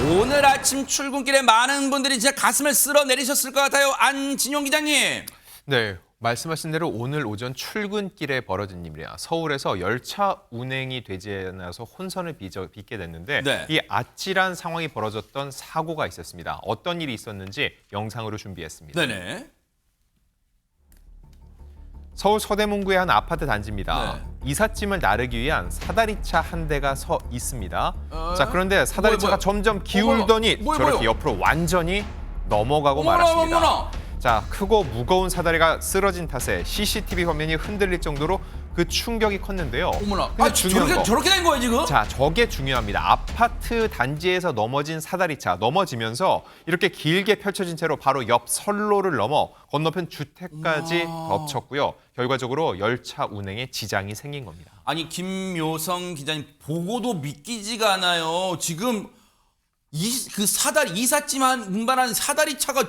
오늘 아침 출근길에 많은 분들이 진짜 가슴을 쓸어 내리셨을 것 같아요. 안진용 기자님. 네, 말씀하신 대로 오늘 오전 출근길에 벌어진 일이야. 서울에서 열차 운행이 되지 않아서 혼선을 빚게 됐는데 네. 이 아찔한 상황이 벌어졌던 사고가 있었습니다. 어떤 일이 있었는지 영상으로 준비했습니다. 네네. 서울 서대문구의 한 아파트 단지입니다. 네. 이삿짐을 나르기 위한 사다리차 한 대가 서 있습니다. 어? 자, 그런데 사다리차가 뭐야? 점점 기울더니 저렇게 뭐야? 옆으로 완전히 넘어가고 어머나, 말았습니다. 어머나. 자, 크고 무거운 사다리가 쓰러진 탓에 CCTV 화면이 흔들릴 정도로 그 충격이 컸는데요. 어머나. 근데 아, 중요한 거. 저렇게 된 거예요, 지금? 자, 저게 중요합니다. 아파트 단지에서 넘어진 사다리차, 넘어지면서 이렇게 길게 펼쳐진 채로 바로 옆 선로를 넘어 건너편 주택까지 덮쳤고요. 결과적으로 열차 운행에 지장이 생긴 겁니다. 아니, 김요성 기자님, 보고도 믿기지가 않아요. 지금 이삿짐 운반한 사다리차가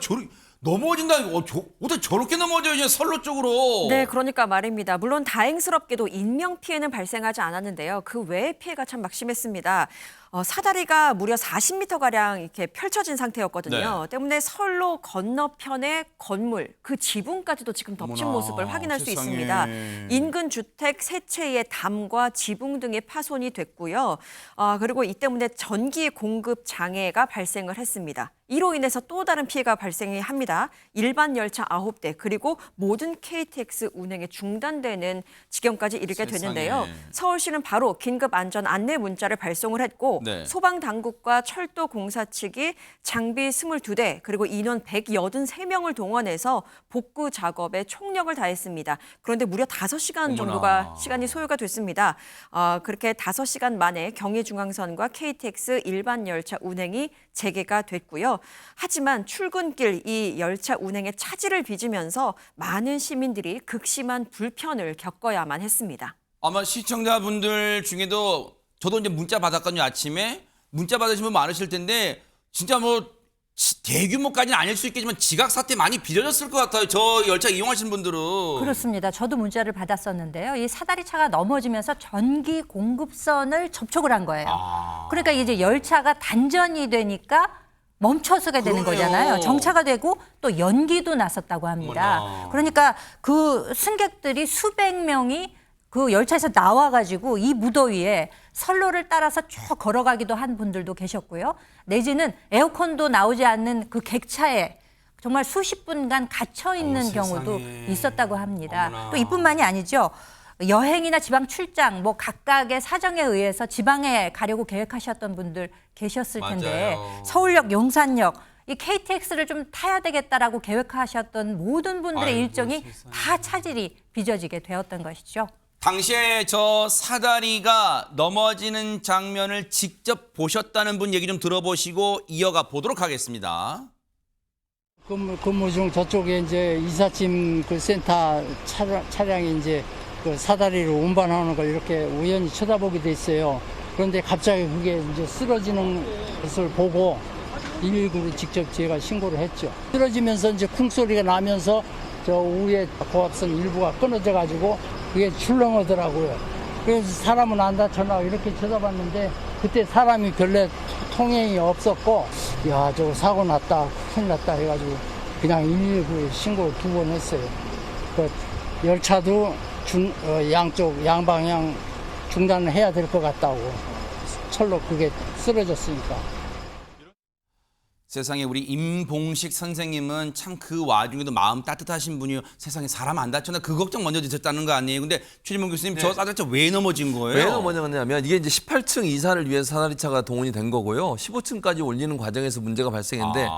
넘어진다. 어떻게 저렇게 넘어져요, 이제 선로 쪽으로. 네, 그러니까 말입니다. 물론 다행스럽게도 인명 피해는 발생하지 않았는데요. 그 외의 피해가 참 막심했습니다. 사다리가 무려 40m가량 이렇게 펼쳐진 상태였거든요. 네. 때문에 선로 건너편의 건물, 그 지붕까지도 지금 덮친 어머나, 모습을 확인할 수 세상에. 있습니다. 인근 주택 세 채의 담과 지붕 등이 파손이 됐고요. 그리고 이 때문에 전기 공급 장애가 발생을 했습니다. 이로 인해서 또 다른 피해가 발생합니다. 일반 열차 9대 그리고 모든 KTX 운행이 중단되는 지경까지 이르게 세상에. 됐는데요. 서울시는 바로 긴급 안전 안내 문자를 발송을 했고 네. 소방당국과 철도공사 측이 장비 22대 그리고 인원 183명을 동원해서 복구 작업에 총력을 다했습니다. 그런데 무려 5시간 정도가 시간이 소요가 됐습니다. 그렇게 5시간 만에 경의중앙선과 KTX 일반 열차 운행이 재개가 됐고요. 하지만 출근길 이 열차 운행에 차질을 빚으면서 많은 시민들이 극심한 불편을 겪어야만 했습니다. 아마 시청자분들 중에도 저도 이제 문자 받았거든요, 아침에. 문자 받으신 분 많으실 텐데 진짜 대규모까지는 아닐 수 있겠지만 지각 사태 많이 빚어졌을 것 같아요. 저 열차 이용하시는 분들은. 그렇습니다. 저도 문자를 받았었는데요. 이 사다리차가 넘어지면서 전기 공급선을 접촉을 한 거예요. 그러니까 이제 열차가 단전이 되니까 멈춰서게 되는 그러네요. 거잖아요. 정차가 되고 또 연기도 났었다고 합니다. 어머나. 그러니까 그 승객들이 수백 명이 그 열차에서 나와가지고 이 무더위에 선로를 따라서 쭉 걸어가기도 한 분들도 계셨고요. 내지는 에어컨도 나오지 않는 그 객차에 정말 수십 분간 갇혀 있는 경우도 세상에. 있었다고 합니다. 어머나. 또 이뿐만이 아니죠. 여행이나 지방 출장, 각각의 사정에 의해서 지방에 가려고 계획하셨던 분들 계셨을 텐데 맞아요. 서울역, 용산역, 이 KTX를 좀 타야 되겠다라고 계획하셨던 모든 분들의 아이고, 일정이 세상에. 다 차질이 빚어지게 되었던 것이죠. 당시에 저 사다리가 넘어지는 장면을 직접 보셨다는 분 얘기 좀 들어보시고 이어가 보도록 하겠습니다. 근무 중 저쪽에 이제 이삿짐 그 센터 차량이 이제 그 사다리로 운반하는 걸 이렇게 우연히 쳐다보게 됐어요. 그런데 갑자기 그게 이제 쓰러지는 것을 보고 119로 직접 제가 신고를 했죠. 쓰러지면서 이제 쿵 소리가 나면서 저 위에 고압선 일부가 끊어져 가지고 그게 출렁하더라고요. 그래서 사람은 안 다쳤나 이렇게 쳐다봤는데 그때 사람이 별로 통행이 없었고 야 저거 사고 났다 큰일 났다 해가지고 그냥 119에 신고를 2번 했어요. 그 열차도 양쪽 양방향 중단을 해야 될 것 같다고 철로 그게 쓰러졌으니까. 세상에 우리 임봉식 선생님은 참 그 와중에도 마음 따뜻하신 분이요. 세상에 사람 안 다쳤나 그 걱정 먼저 드셨다는 거 아니에요. 근데 최진봉 교수님 저 사다리차 왜 넘어진 거예요? 왜 넘어졌냐면 이게 이제 18층 이사를 위해서 사다리차가 동원이 된 거고요. 15층까지 올리는 과정에서 문제가 발생했는데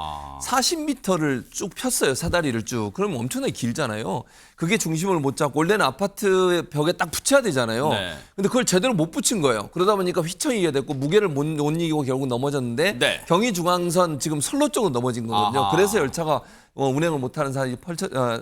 40m를 쭉 폈어요. 사다리를 쭉. 그러면 엄청나게 길잖아요. 그게 중심을 못 잡고 원래는 아파트 벽에 딱 붙여야 되잖아요. 네. 근데 그걸 제대로 못 붙인 거예요. 그러다 보니까 휘청이게 됐고 무게를 못 이기고 결국 넘어졌는데 네. 경의중앙선 지금 선로 쪽으로 넘어진 거거든요. 아하. 그래서 열차가 운행을 못하는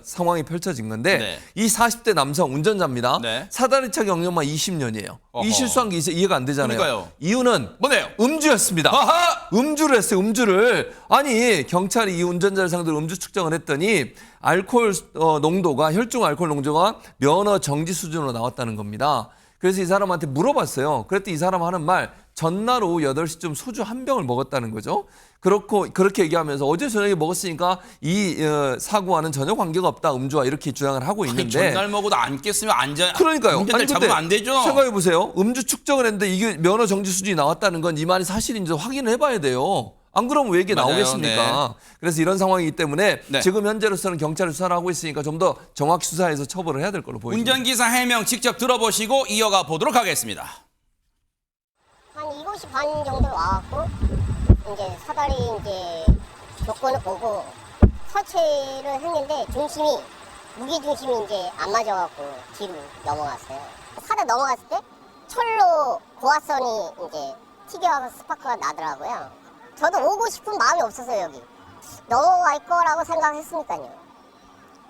상황이 펼쳐진 건데 네. 이 40대 남성 운전자입니다. 네. 사다리차 경력만 20년이에요. 어허. 이 실수한 게 이해가 안 되잖아요. 그러니까요. 이유는 뭐네요? 음주였습니다. 아하! 음주를 했어요. 음주를. 아니 경찰이 이 운전자를 상대로 음주 측정을 했더니 알코올 농도가 혈중 알코올 농도가 면허 정지 수준으로 나왔다는 겁니다. 그래서 이 사람한테 물어봤어요. 그랬더니 이 사람 하는 말, 전날 오후 8시쯤 소주 한 병을 먹었다는 거죠. 그렇게 얘기하면서 어제 저녁에 먹었으니까 이 사고와는 전혀 관계가 없다, 음주와, 이렇게 주장을 하고 아니, 있는데. 전날 먹어도 안 깼으면 그러니까요. 운전자를 잡으면 안 되죠. 생각해 보세요. 음주 측정을 했는데 이게 면허 정지 수준이 나왔다는 건 이 말이 사실인지 확인을 해봐야 돼요. 안 그러면 왜 이게 맞아요. 나오겠습니까? 그래서 이런 상황이기 때문에 네. 지금 현재로서는 경찰이 수사를 하고 있으니까 좀 더 정확히 수사해서 처벌을 해야 될 걸로 보입니다. 운전기사 해명 직접 들어보시고 이어가 보도록 하겠습니다. 한 7시 반 정도로 와갖고 이제 사다리 이제 조건을 보고 서체를 했는데 무게 중심이 이제 안 맞아갖고 뒤로 넘어갔어요. 사다 넘어갔을 때 철로 고압선이 이제 튀겨와서 스파크가 나더라고요. 저도 오고 싶은 마음이 없어서 여기 넘어갈 거라고 생각했으니까요.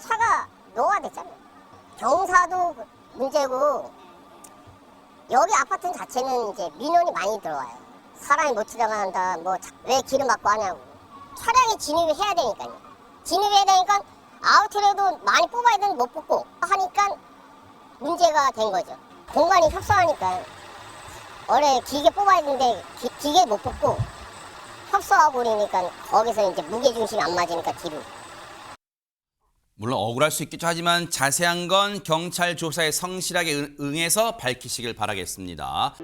차가 노화됐잖아요. 경사도 문제고 여기 아파트 자체는 이제 민원이 많이 들어와요. 사람이 못 지나간다, 뭐 왜 길을 막고 하냐고. 차량이 진입을 해야 되니까요. 진입해야 되니까 아웃트레도 많이 뽑아야 되는데 못 뽑고 하니까 문제가 된 거죠. 공간이 협소하니까 원래 길게 뽑아야 되는데 길게 못 뽑고 협소하고 그러니까 거기서 이제 무게중심이 안 맞으니까 뒤로. 물론 억울할 수 있겠죠. 하지만 자세한 건 경찰 조사에 성실하게 응해서 밝히시길 바라겠습니다.